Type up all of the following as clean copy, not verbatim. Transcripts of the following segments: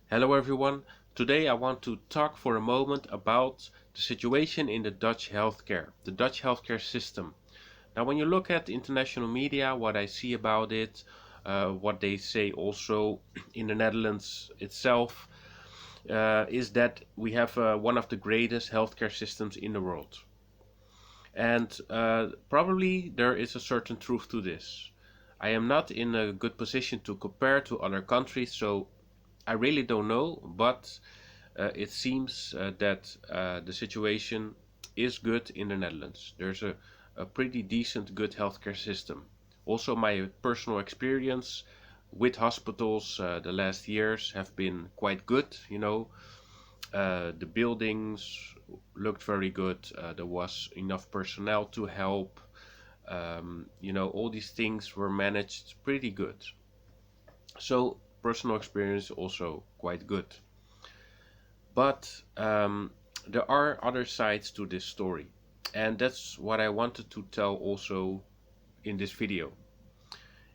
Hello everyone. Today I want to talk for a moment about the situation in the Dutch healthcare system. Now, when you look at international media, what I see about it, what they say also in the Netherlands itself, is that we have one of the greatest healthcare systems in the world. And probably there is a certain truth to this. I am not in a good position to compare to other countries, so I really don't know, but it seems that the situation is good in the Netherlands. There's a pretty decent, good healthcare system. Also, my personal experience with hospitals the last years have been quite good. The buildings looked very good. There was enough personnel to help. All these things were managed pretty good. So, personal experience also quite good. But there are other sides to this story, and that's what I wanted to tell also in this video.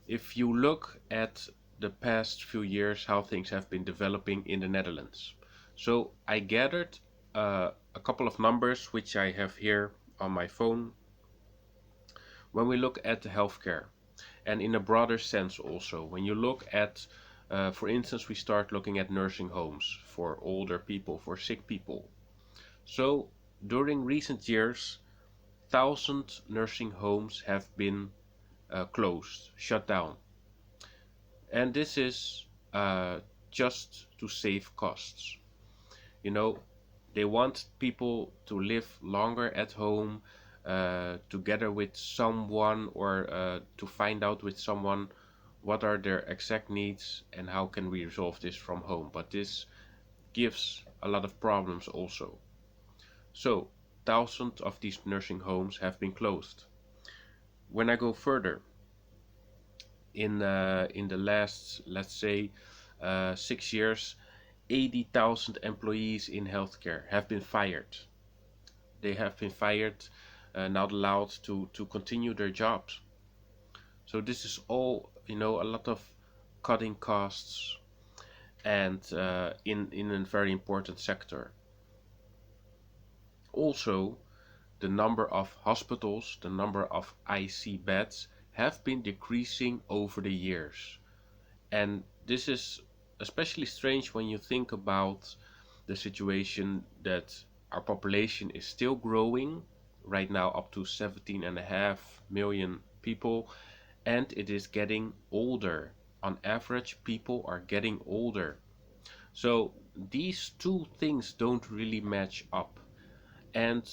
If you look at the past few years, how things have been developing in the Netherlands. So I gathered a couple of numbers which I have here on my phone when we look at the healthcare and in a broader sense also. When you look at, for instance, we start looking at nursing homes for older people, for sick people. So, during recent years, 1,000 nursing homes have been closed, shut down. And this is just to save costs. You know, they want people to live longer at home, together with someone, or to find out with someone what are their exact needs and how can we resolve this from home. But this gives a lot of problems also. So, thousands of these nursing homes have been closed. When I go further, in the last, let's say, 6 years, 80,000 employees in healthcare have been fired. They have been fired, not allowed to continue their jobs. So this is all, a lot of cutting costs, and in a very important sector. Also, the number of hospitals, the number of IC beds have been decreasing over the years. And this is especially strange when you think about the situation that our population is still growing, right now up to 17.5 million people, and it is getting older. On average, people are getting older. So these two things don't really match up. And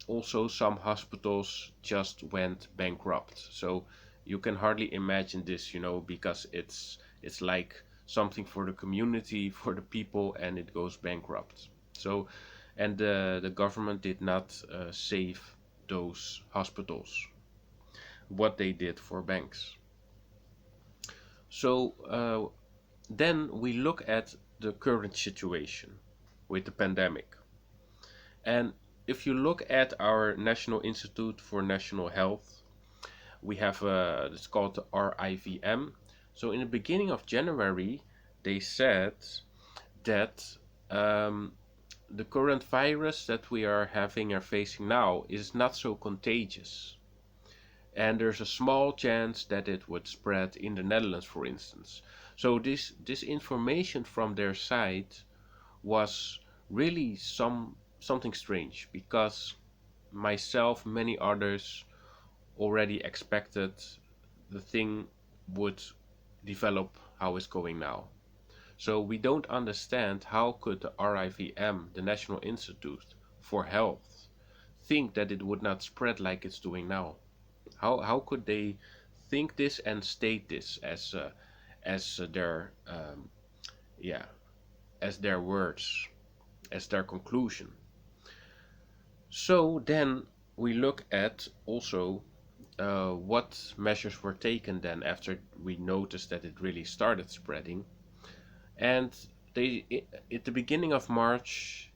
also some hospitals just went bankrupt. So you can hardly imagine this, because it's like something for the community, for the people, and it goes bankrupt. So, and the government did not save those hospitals, what they did for banks. So then we look at the current situation with the pandemic. And if you look at our National Institute for National Health, we have it's called the RIVM. So in the beginning of January, they said that the current virus that we are facing now is not so contagious. And there's a small chance that it would spread in the Netherlands, for instance. So this information from their side was really something strange, because myself, many others already expected the thing would develop how it's going now. So we don't understand how could the RIVM, the National Institute for Health, think that it would not spread like it's doing now. How could they think this and state this as their yeah as their words, as their conclusion? So then we look at also what measures were taken then after we noticed that it really started spreading. And at the beginning of March,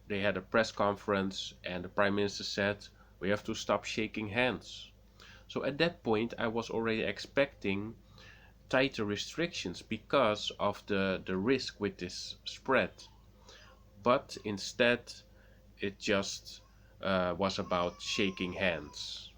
they had a press conference, and the Prime Minister said, we have to stop shaking hands. So at that point, I was already expecting tighter restrictions because of the risk with this spread, but instead it just was about shaking hands.